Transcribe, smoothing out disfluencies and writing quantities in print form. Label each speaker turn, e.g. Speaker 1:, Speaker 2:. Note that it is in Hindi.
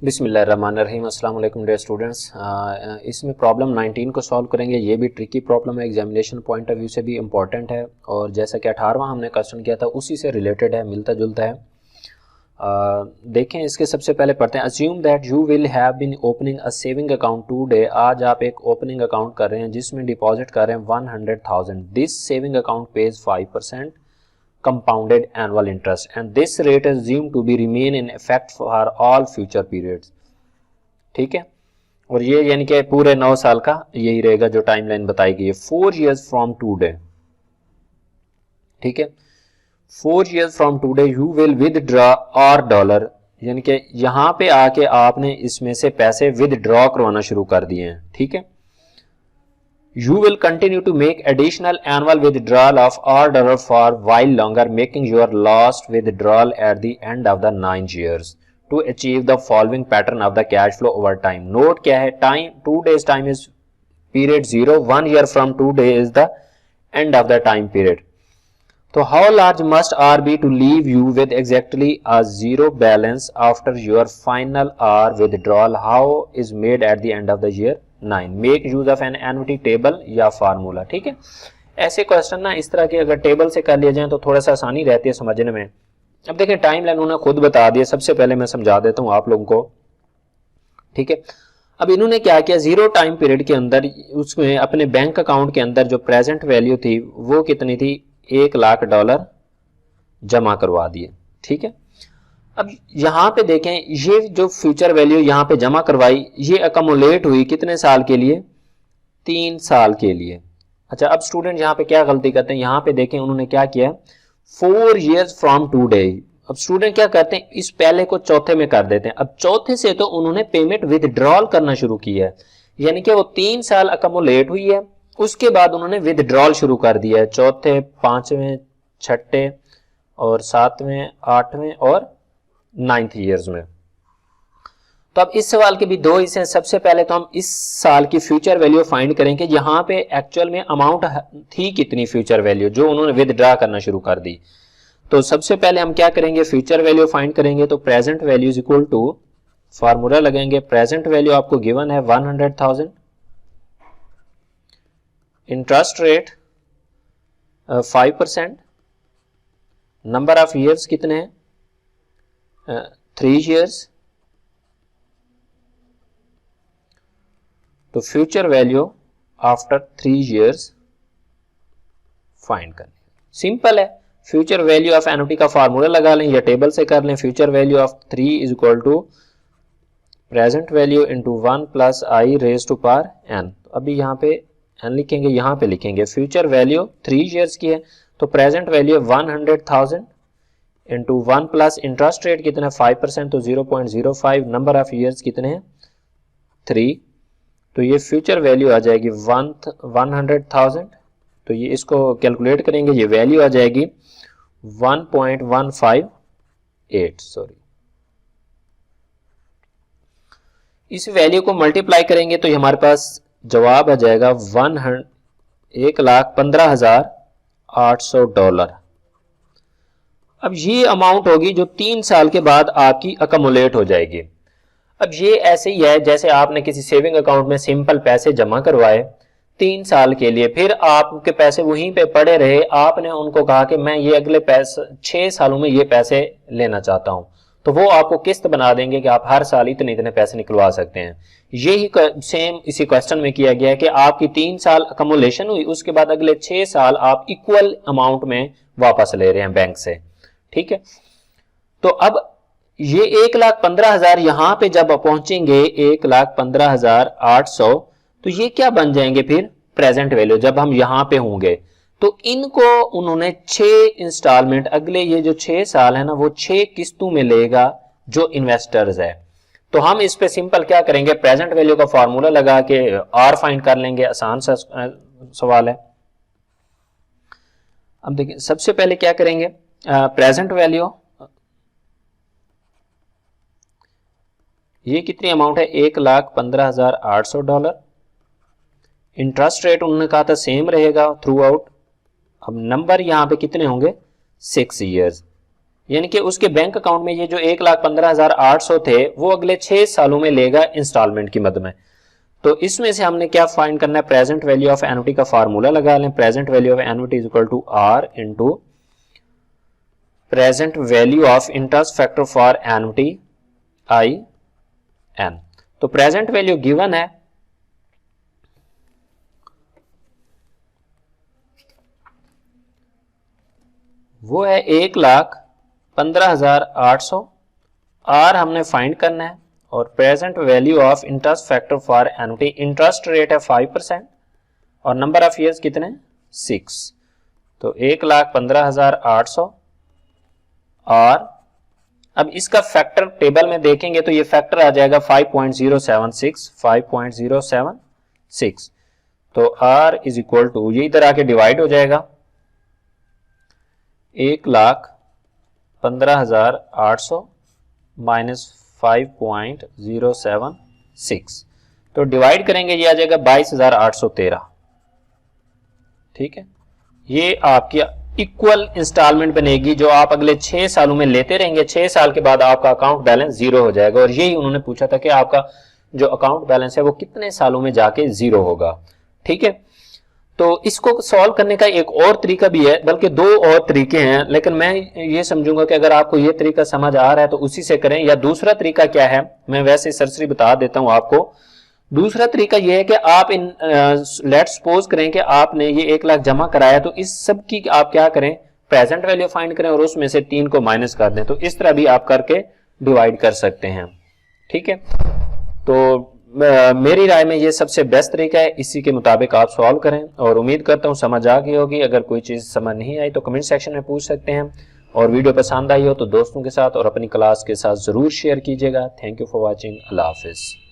Speaker 1: बिस्मिल्लाहिर्रहमानिर्रहीम। अस्सलाम वालेकुम डियर स्टूडेंट्स। इसमें प्रॉब्लम 19 को सॉल्व करेंगे। ये भी ट्रिकी प्रॉब्लम है, एग्जामिनेशन पॉइंट ऑफ व्यू से भी इम्पॉर्टेंट है और जैसा कि 18वां हमने क्वेश्चन किया था उसी से रिलेटेड है, मिलता जुलता है। देखें, इसके सबसे पहले पढ़ते हैं। Assume that you will have been opening a saving account today. आज आप एक ओपनिंग अकाउंट कर रहे हैं जिसमें डिपॉजिट कर रहे हैं 100,000। This saving account page 5% compounded annual interest and this rate is assumed to be remain in effect for all future periods। ठीक है, और ये यानी कि पूरे 9 साल का यही रहेगा जो टाइमलाइन बताई गई है। 4 years from today, ठीक है, 4 years from today you will withdraw और डॉलर, यानी कि यहां पे आके आपने इसमें से पैसे विदड्रॉ करवाना शुरू कर दिए हैं। ठीक है, you will continue to make additional annual withdrawal of $R for while longer, making your last withdrawal at the end of the 9 years to achieve the following pattern of the cash flow over time। Note क्या है, time 2 days time is period 0, 1 year from today is the end of the time period। तो how large must R be to leave you with exactly a zero balance after your final R withdrawal? How is made at the end of the year 9। Make use of an annuity table या फार्मूला। ठीक है, ऐसे क्वेश्चन ना इस तरह के अगर टेबल से कर लिए जाएं तो थोड़ा सा आसानी रहती है समझने में। अब देखें, टाइम लाइन उन्होंने खुद बता दिया, सबसे पहले मैं समझा देता हूं आप लोगों को। ठीक है, अब इन्होंने क्या किया, जीरो टाइम पीरियड के अंदर उसमें अपने बैंक अकाउंट के अंदर जो प्रेजेंट वैल्यू थी वो कितनी थी, $1,00,000 जमा करवा दिए। ठीक है, अब यहां पे देखें, ये जो फ्यूचर वैल्यू यहां पे जमा करवाई ये अकमुलेट हुई कितने साल के लिए, 3 साल के लिए। अच्छा, अब स्टूडेंट यहां पे क्या गलती करते हैं, यहां पे देखें उन्होंने क्या किया, 4 years from today। अब स्टूडेंट क्या करते हैं, इस पहले को चौथे में कर देते हैं। अब चौथे से तो उन्होंने पेमेंट विदड्रॉल करना शुरू किया है, यानी कि वो 3 साल अकमुलेट हुई है, उसके बाद उन्होंने विदड्रॉल शुरू कर दिया है चौथे, 5वें, 6ठे और 7वें, 8वें और 9th ईयर्स में। तो अब इस सवाल के भी दो हिस्से हैं। सबसे पहले तो हम इस साल की फ्यूचर वैल्यू फाइंड करेंगे, यहां पे एक्चुअल में अमाउंट थी कितनी फ्यूचर वैल्यू जो उन्होंने विदड्रॉ करना शुरू कर दी। तो सबसे पहले हम क्या करेंगे, फ्यूचर वैल्यू फाइंड करेंगे। तो present value is equal to, formula लगेंगे, प्रेजेंट वैल्यू आपको गिवन है 100,000, interest rate 5%, number of years कितने हैं, 3 years। तो future value after 3 years find करनी, सिंपल है। फ्यूचर वैल्यू ऑफ एनुटी का फार्मूला लगा लें या टेबल से कर लें। Future value of 3 is equal to present value into 1 plus I raise to power n। अभी यहाँ पे n लिखेंगे, यहाँ पे लिखेंगे फ्यूचर वैल्यू 3 years की है, तो present value 100,000 into 1 plus interest rate कितना 5%, तो 0.05, नंबर ऑफ ईयर्स कितने हैं 3, तो ये फ्यूचर वैल्यू आ जाएगी 100,000। तो ये इसको कैलकुलेट करेंगे, ये वैल्यू आ जाएगी 1.158, सॉरी। इस वैल्यू को मल्टीप्लाई करेंगे तो हमारे पास जवाब आ जाएगा $1,15,800। अब ये अमाउंट होगी जो 3 साल के बाद आपकी अकमुलेट हो जाएगी। अब ये ऐसे ही है जैसे आपने किसी सेविंग अकाउंट में सिंपल पैसे जमा करवाए 3 साल के लिए, फिर आपके पैसे वहीं पे पड़े रहे, आपने उनको कहा कि मैं ये अगले 6 सालों में ये पैसे लेना चाहता हूं, तो वो आपको किस्त बना देंगे कि आप हर साल इतने इतने पैसे निकलवा सकते हैं। यही सेम इसी क्वेश्चन में किया गया है कि आपकी 3 साल अकमुलेशन हुई, उसके बाद अगले 6 साल आप इक्वल अमाउंट में वापस ले रहे हैं बैंक से। ठीक है, तो अब ये 1,15,000 यहां पे जब पहुंचेंगे 1,15,800, तो ये क्या बन जाएंगे फिर प्रेजेंट वैल्यू जब हम यहां पे होंगे। तो इनको उन्होंने 6 इंस्टॉलमेंट, अगले ये जो 6 साल है ना वो 6 किस्तों में लेगा जो इन्वेस्टर्स है। तो हम इस पे सिंपल क्या करेंगे, प्रेजेंट वैल्यू का फॉर्मूला लगा के आर फाइंड कर लेंगे, आसान सा सवाल है। अब देखिए, सबसे पहले क्या करेंगे, प्रेजेंट वैल्यू ये कितनी अमाउंट है, $1,15,800। इंटरेस्ट रेट उन्होंने कहा था सेम रहेगा थ्रू आउट। अब नंबर यहां पे कितने होंगे, 6 years। यानी कि उसके बैंक अकाउंट में ये जो 1,15,800 थे वो अगले 6 सालों में लेगा इंस्टॉलमेंट की मद में। तो इसमें से हमने क्या फाइंड करना है, प्रेजेंट वैल्यू ऑफ एन्युटी का फार्मूला लगा लें। Present value of annuity is equal to R into present value of interest factor for annuity I N. तो प्रेजेंट वैल्यू गिवन है, वो है 1,15,800, आर हमने फाइंड करना है, और present value of interest factor for annuity, interest rate है 5% और नंबर ऑफ ईयर्स कितने 6। तो 1,15,800 और अब इसका फैक्टर टेबल में देखेंगे तो ये फैक्टर आ जाएगा 5.076। तो आर इज इक्वल टू, ये इधर आके डिवाइड हो जाएगा, 1,15,800 माइनस 5.076, तो डिवाइड करेंगे ये आ जाएगा 22,813। ठीक है, ये आपकी इक्वल इंस्टॉलमेंट बनेगी जो आप अगले 6 सालों में लेते रहेंगे। 6 साल के बाद आपका अकाउंट बैलेंस जीरो हो जाएगा, और यही उन्होंने पूछा था कि आपका जो अकाउंट बैलेंस है वो कितने सालों में जाके जीरो होगा। ठीक है, तो इसको सॉल्व करने का एक और तरीका भी है, बल्कि 2 और तरीके हैं, लेकिन मैं ये समझूंगा कि अगर आपको ये तरीका समझ आ रहा है तो उसी से करें। या दूसरा तरीका क्या है, मैं वैसे सरसरी बता देता हूं आपको। दूसरा तरीका यह है कि आप लेट सपोज करें कि आपने ये 1 लाख जमा कराया, तो इस सब की आप क्या करें, प्रेजेंट वैल्यू फाइंड करें और उसमें से 3 को माइनस कर दें। तो इस तरह भी आप करके डिवाइड कर सकते हैं। ठीक है, तो मेरी राय में ये सबसे बेस्ट तरीका है, इसी के मुताबिक आप सॉल्व करें, और उम्मीद करता हूं समझ आ गई होगी। अगर कोई चीज समझ नहीं आई तो कमेंट सेक्शन में पूछ सकते हैं, और वीडियो पसंद आई हो तो दोस्तों के साथ और अपनी क्लास के साथ जरूर शेयर कीजिएगा। Thank you for watching. Allah Hafiz.